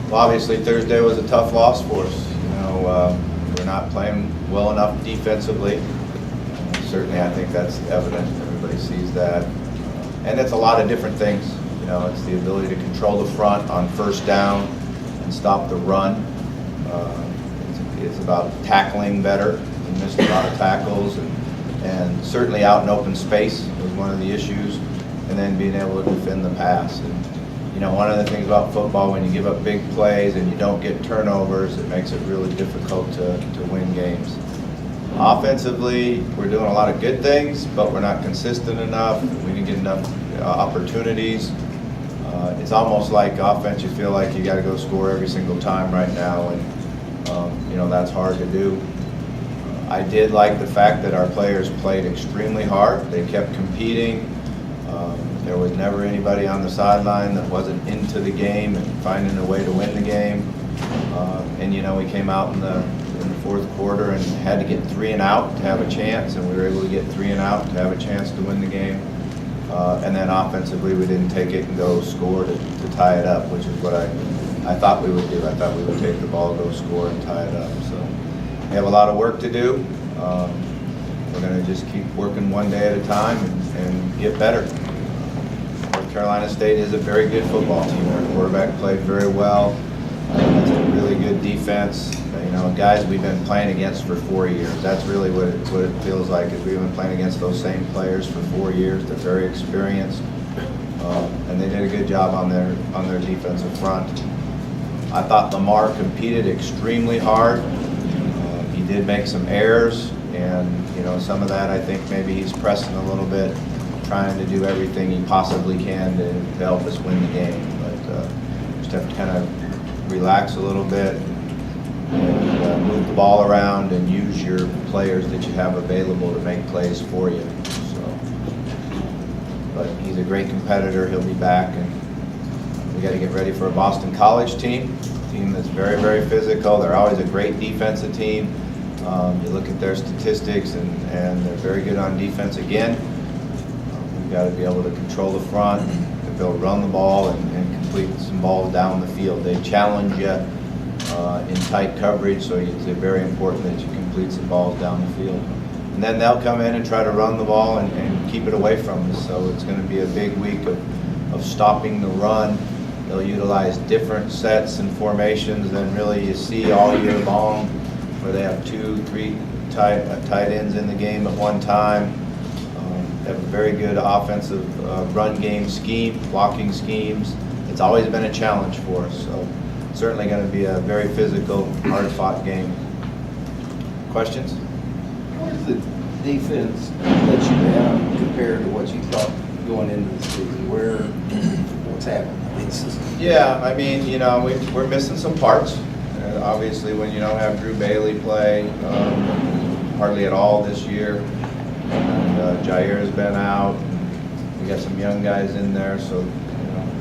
Well, obviously Thursday was a tough loss for us. We're not playing well enough defensively. Certainly, I think that's evident. Everybody sees that, and it's a lot of different things. It's the ability to control the front on first down and stop the run. It's about tackling better. We missed a lot of tackles, and certainly out in open space was one of the issues, and then being able to defend the pass. And one of the things about football, when you give up big plays and you don't get turnovers, it makes it really difficult to win games. Offensively, we're doing a lot of good things, but we're not consistent enough. We didn't get enough opportunities. It's almost like offense, you feel like you got to go score every single time right now, and that's hard to do. I did like the fact that our players played extremely hard. They kept competing. There was never anybody on the sideline that wasn't into the game and finding a way to win the game. And we came out in the fourth quarter and had to get 3 and out to have a chance, and we were able to get 3 and out to have a chance to win the game. And then offensively, we didn't take it and go score to tie it up, which is what I thought we would do. I thought we would take the ball, go score, and tie it up. So we have a lot of work to do. We're going to just keep working one day at a time and get better. North Carolina State is a very good football team. Our quarterback played very well. It's a really good defense. Guys we've been playing against for 4 years. That's really what it feels like, is we've been playing against those same players for 4 years. They're very experienced, and they did a good job on their defensive front. I thought Lamar competed extremely hard. He did make some errors, and some of that I think maybe he's pressing a little bit, trying to do everything he possibly can to help us win the game. But just have to kind of relax a little bit and move the ball around and use your players that you have available to make plays for you. But he's a great competitor. He'll be back, and we got to get ready for a Boston College team that's very, very physical. They're always a great defensive team. You look at their statistics, and they're very good on defense again. We've got to be able to control the front, and be able to run the ball and complete some balls down the field. They challenge you in tight coverage, so it's very important that you complete some balls down the field. And then they'll come in and try to run the ball and keep it away from us. So it's going to be a big week of stopping the run. They'll utilize different sets and formations than really you see all year long, where they have 2, 3 tight ends in the game at one time. They have a very good offensive run game scheme, blocking schemes. It's always been a challenge for us. So certainly going to be a very physical, hard-fought game. Questions? What does the defense let you down compared to what you thought going into the season? What's happened? We're missing some parts. Obviously, when you don't have Drew Bailey play hardly at all this year, and Jair's been out, and we got some young guys in there, so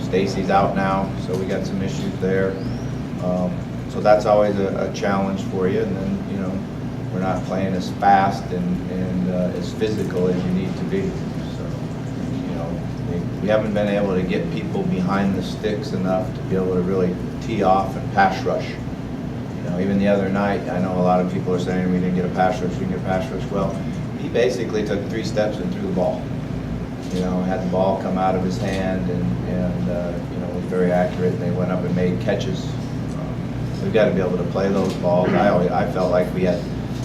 Stacy's out now, so we got some issues there. So that's always a challenge for you, and then we're not playing as fast and as physical as you need to be. So we haven't been able to get people behind the sticks enough to be able to really tee off and pass rush. Even the other night, I know a lot of people are saying we didn't get a pass rush, we didn't get a pass rush. Well, he basically took 3 steps and threw the ball. Had the ball come out of his hand and was very accurate, and they went up and made catches. We've got to be able to play those balls. I felt like we had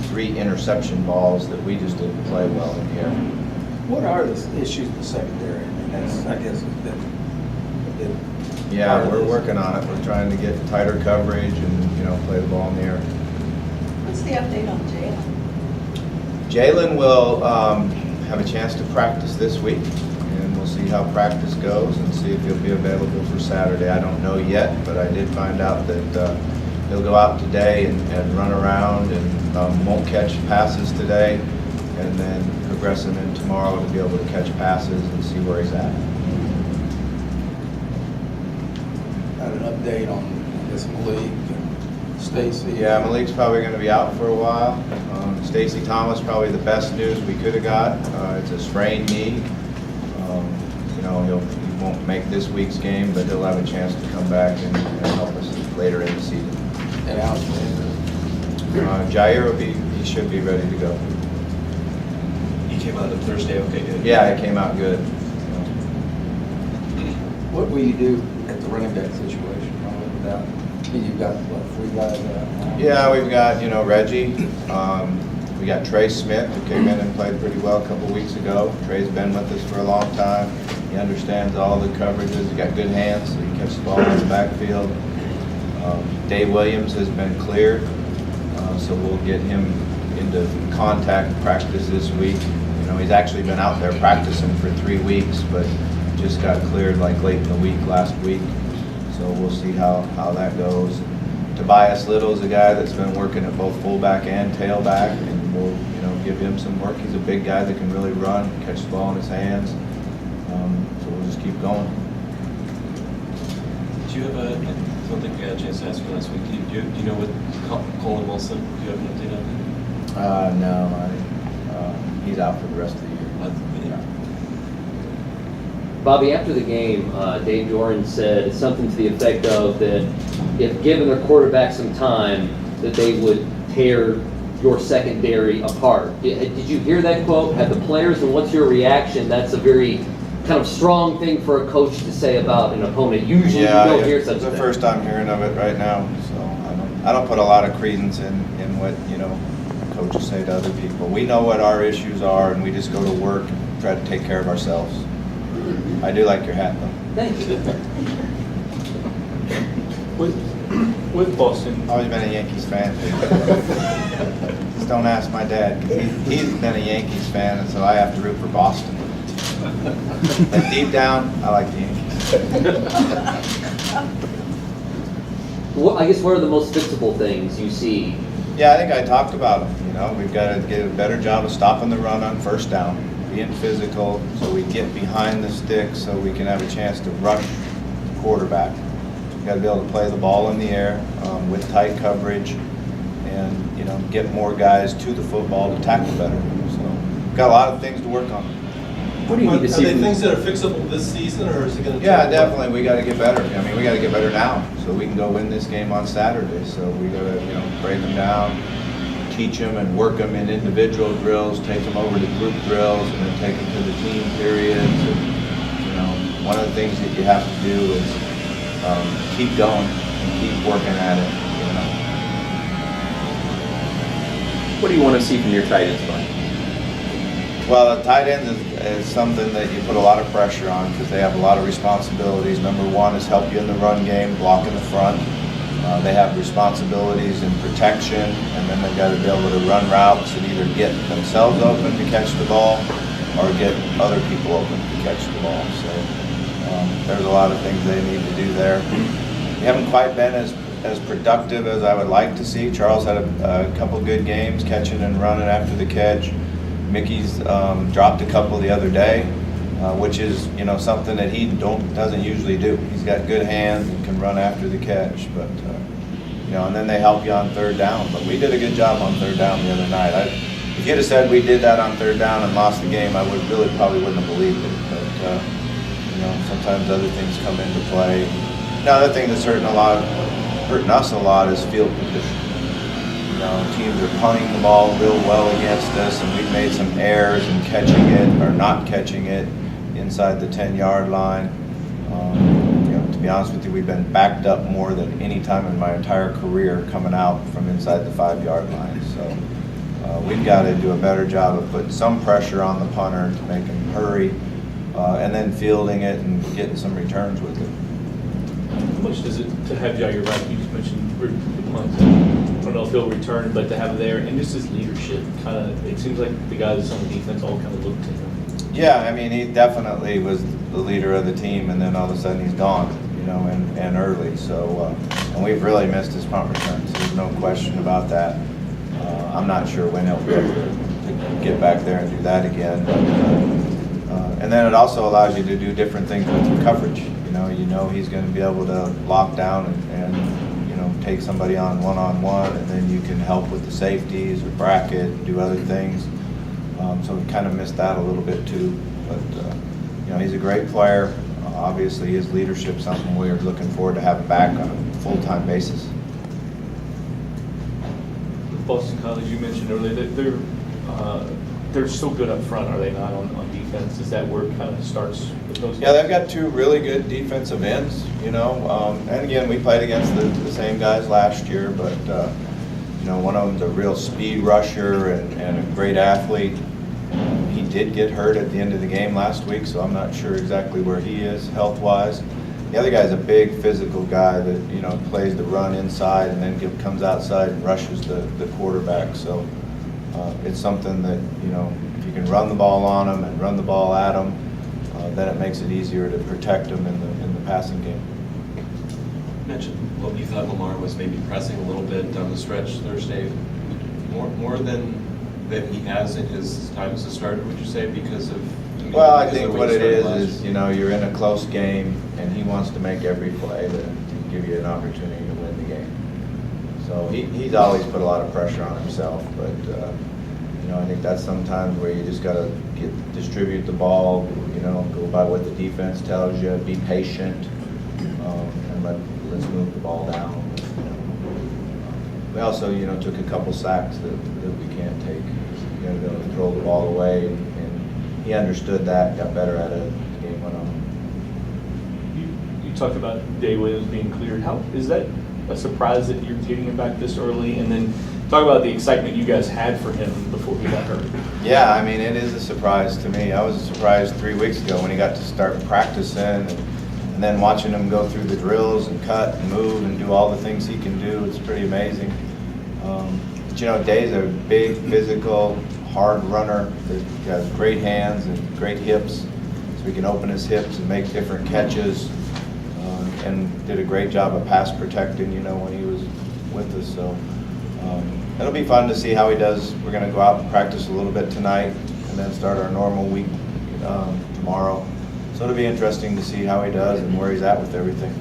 3 interception balls that we just didn't play well in the air. What are the issues in the secondary? And that's, I guess, a bit. Yeah, we're working on it. We're trying to get tighter coverage and play the ball in the air. What's the update on Jalen? Jalen will have a chance to practice this week, and we'll see how practice goes and see if he'll be available for Saturday. I don't know yet, but I did find out that he'll go out today and run around and won't catch passes today, and then progress him in tomorrow to be able to catch passes and see where he's at. Got an update on, I guess, Malik and Stacy? Yeah, Malik's probably going to be out for a while. Stacy Thomas, probably the best news we could have got. It's a sprained knee. He won't make this week's game, but he'll have a chance to come back and help us later in the season. And Alexander. Jair he should be ready to go. He came out on Thursday, okay, good. Yeah, it came out good. What will you do at the running back situation? Without, you've got, what, 3 guys out now? Yeah, we've got, Reggie. We got Trey Smith, who came in and played pretty well a couple weeks ago. Trey's been with us for a long time. He understands all the coverages. He's got good hands, so he catches the ball in the backfield. Dave Williams has been cleared, so we'll get him into contact practice this week. He's actually been out there practicing for 3 weeks, but just got cleared like late in the week last week. So we'll see how that goes. Tobias Little is a guy that's been working at both fullback and tailback, and we'll give him some work. He's a big guy that can really run, catch the ball in his hands. So we'll just keep going. Do you have I don't think we had a chance to ask you last week. Do you know what Colin Wilson? Do you have an update on him? No, he's out for the rest of the year. Bobby, after the game, Dave Doran said something to the effect of that if given their quarterback some time, that they would tear your secondary apart. Did you hear that quote? Had the players, and what's your reaction? That's a very kind of strong thing for a coach to say about an opponent. Usually you don't hear such it's a the thing. first I'm hearing of it right now, so I don't put a lot of credence in what coaches say to other people. We know what our issues are, and we just go to work and try to take care of ourselves. I do like your hat, though. Thank you. With Boston, Always been a Yankees fan. Just don't ask my dad, 'cause he's been a Yankees fan, and so I have to root for Boston. But deep down, I like the Yankees. I guess what are the most fixable things you see? Yeah, I think I talked about them. We've got to get a better job of stopping the run on first down, being physical, so we get behind the stick, so we can have a chance to rush the quarterback. We've got to be able to play the ball in the air with tight coverage, and get more guys to the football to tackle better. So, we've got a lot of things to work on. What do you need to Are see they from things that are fixable this season, or is it going to? Yeah, definitely. We got to get better. We got to get better now, so we can go win this game on Saturday. So we got to, break them down, teach them, and work them in individual drills. Take them over to group drills, and then take them to the team periods. And, one of the things that you have to do is keep going and keep working at it. What do you want to see from your tight ends, Mike? Well, the tight end is something that you put a lot of pressure on because they have a lot of responsibilities. Number one is help you in the run game, block in the front. They have responsibilities in protection, and then they've got to be able to run routes and either get themselves open to catch the ball or get other people open to catch the ball. So there's a lot of things they need to do there. We haven't quite been as productive as I would like to see. Charles had a couple good games catching and running after the catch. Mickey's dropped a couple the other day, which is something that he doesn't usually do. He's got good hands and can run after the catch, but and then they help you on third down. But we did a good job on third down the other night. If you'd have said we did that on third down and lost the game, I probably wouldn't have believed it. But sometimes other things come into play. Another thing that's hurting us a lot is field position. Teams are punting the ball real well against us, and we've made some errors in catching it or not catching it inside the 10-yard line. To be honest with you, we've been backed up more than any time in my entire career coming out from inside the 5-yard line. So we've got to do a better job of putting some pressure on the punter to make him hurry, and then fielding it and getting some returns with it. how much does it to have Jair back? You just mentioned the punt. I don't know if he'll return, but to have him there and just his leadership, it seems like the guys on the defense all kind of look to him. Yeah, he definitely was the leader of the team, and then all of a sudden he's gone, and early. So, and we've really missed his punt returns. There's no question about that. I'm not sure when he'll be able to get back there and do that again. But, and then it also allows you to do different things with your coverage. He's going to be able to lock down and take somebody on one-on-one, and then you can help with the safeties or bracket, do other things. So we kind of missed that a little bit too. But he's a great player. Obviously, his leadership something we're looking forward to having back full-time basis. Boston College, you mentioned earlier that they're so good up front, are they not, on defense? Is that where it kind of starts with those? Yeah, they've got two really good defensive ends, you know, and again, we played against the same guys last year, but, you know, one of them's a real speed rusher and a great athlete. He did get hurt at the end of the game last week, so I'm not sure exactly where he is health-wise. The other guy's a big physical guy that, you know, plays the run inside and then comes outside and rushes the quarterback. So it's something that, you know, if you can run the ball on him and run the ball at him, then it makes it easier to protect him in the passing game. You mentioned what you thought Lamar was maybe pressing a little bit down the stretch Thursday. More than he has in his time as a starter, would you say, because of? Well, I think what it is, you know, you're in a close game, and he wants to make every play to give you an opportunity to win the game. So he's always put a lot of pressure on himself, but, you know, I think that's sometimes where you just got to distribute the ball, you know, go by what the defense tells you, be patient, and let's move the ball down. We also, you know, took a couple sacks that we can't take. You know, to throw the ball away, and he understood that, got better at it as the game went on. You talked about Dave Williams being cleared. How is that a surprise that you're getting him back this early? And then talk about the excitement you guys had for him before he got hurt. Yeah, I mean, it is a surprise to me. I was surprised 3 weeks ago when he got to start practicing, and then watching him go through the drills and cut and move and do all the things he can do. It's pretty amazing. But you know, Dave's a big, physical, hard runner that has great hands and great hips, so he can open his hips and make different catches, and did a great job of pass protecting, you know, when he was with us. So it'll be fun to see how he does. We're going to go out and practice a little bit tonight and then start our normal week tomorrow. So it'll be interesting to see how he does and where he's at with everything.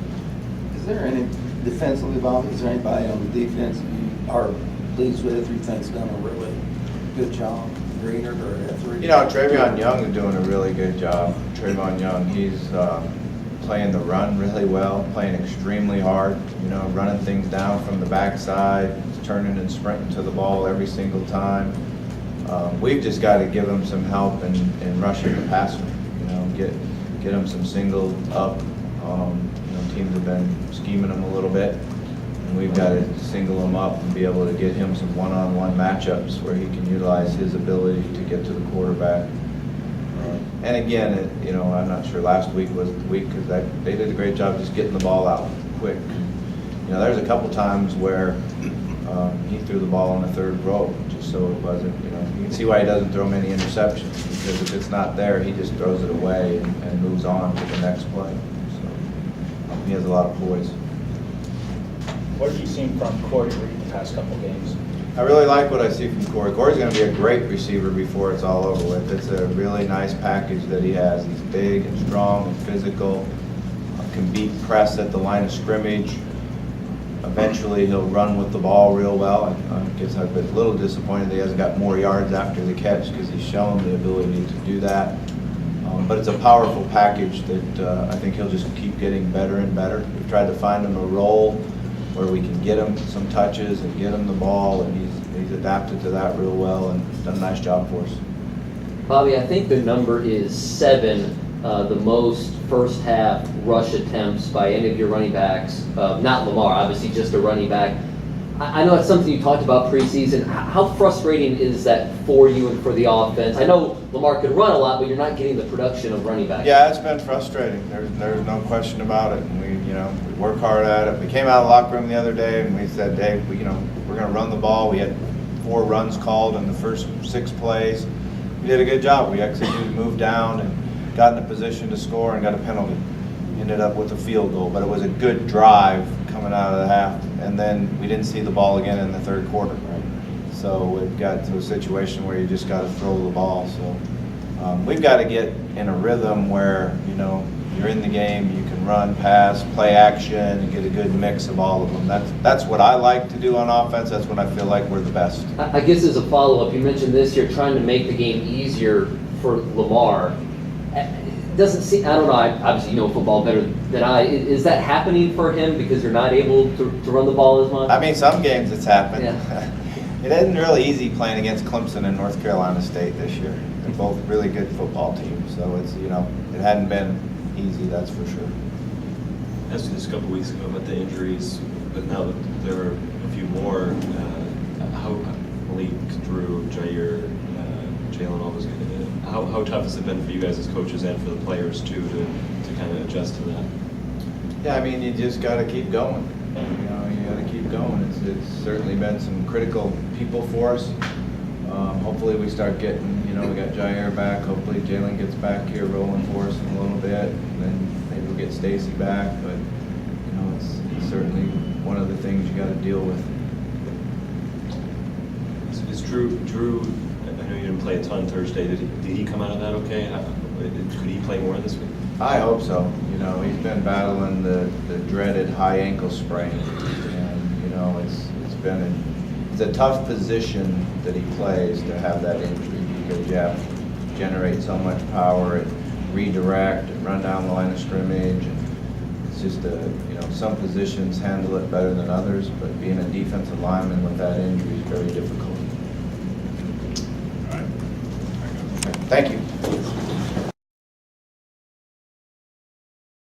Is there any defensively, Bobby, is there anybody on the defense you are pleased with, or you think's done a really good job? Greener or Etheridge? You know, Travion Young is doing a really good job. Travion Young, he's playing the run really well, playing extremely hard, you know, running things down from the backside, turning and sprinting to the ball every single time. We've just got to give him some help in rushing the passer, you know, get him some single up. You know, teams have been scheming him a little bit, and we've got to single him up and be able to get him some one-on-one matchups where he can utilize his ability to get to the quarterback. And again, you know, I'm not sure last week was the week because they did a great job just getting the ball out quick. You know, there's a couple times where he threw the ball on the third row just so it wasn't, you know, you can see why he doesn't throw many interceptions, because if it's not there, he just throws it away and moves on to the next play. So he has a lot of poise. What have you seen from Corey Reed the past couple games? I really like what I see from Corey. Corey's going to be a great receiver before it's all over with. It's a really nice package that he has. He's big and strong and physical, can beat press at the line of scrimmage. Eventually he'll run with the ball real well. I guess I've been a little disappointed that he hasn't got more yards after the catch, because he's shown the ability to do that. But it's a powerful package that I think he'll just keep getting better and better. We've tried to find him a role where we can get him some touches and get him the ball, and he's adapted to that real well and done a nice job for us. Bobby, I think the number is 7, the most first half rush attempts by any of your running backs. Not Lamar, obviously just a running back. I know that's something you talked about preseason. How frustrating is that for you and for the offense? I know Lamar could run a lot, but you're not getting the production of running backs. Yeah, it's been frustrating. There's no question about it. And we work hard at it. We came out of the locker room the other day and we said, Dave, we're going to run the ball. We had 4 runs called in the first 6 plays. We did a good job. We executed, moved down, and got in a position to score and got a penalty. Ended up with a field goal, but it was a good drive coming out of the half, and then we didn't see the ball again in the third quarter. Right? So it got to a situation where you just got to throw the ball. So we've got to get in a rhythm where you're in the game, you can run, pass, play action, and get a good mix of all of them. That's what I like to do on offense. That's when I feel like we're the best. I guess as a follow-up, you mentioned this year trying to make the game easier for Lamar. doesn't seem, I don't know, obviously you know football better than I. Is that happening for him because you're not able to run the ball as much? I mean, some games it's happened. Yeah. It isn't really easy playing against Clemson and North Carolina State this year. They're both really good football teams, so it's, you know, it hadn't been easy, that's for sure. Asked you this a couple weeks ago about the injuries, but now that there are a few more, how Malik, Drew, Jair, Jalen, all those guys, how tough has it been for you guys as coaches and for the players too to kind of adjust to that? Yeah, I mean, you just got to keep going. You know, you got to keep going. It's certainly been some critical people for us. Hopefully we start getting, you know, we got Jair back. Hopefully Jalen gets back here rolling for us in a little bit. And then maybe we'll get Stacy back. But, you know, it's certainly one of the things you got to deal with. Is Drew, I know you didn't play a ton Thursday. Did he come out of that okay? Could he play more this week? I hope so. You know, he's been battling the dreaded high ankle sprain. And, you know, it's a tough position that he plays to have that injury because you have to generate so much power and redirect and run down the line of scrimmage. And it's just you know, some positions handle it better than others, but being a defensive lineman with that injury is very difficult. All right. Thank you.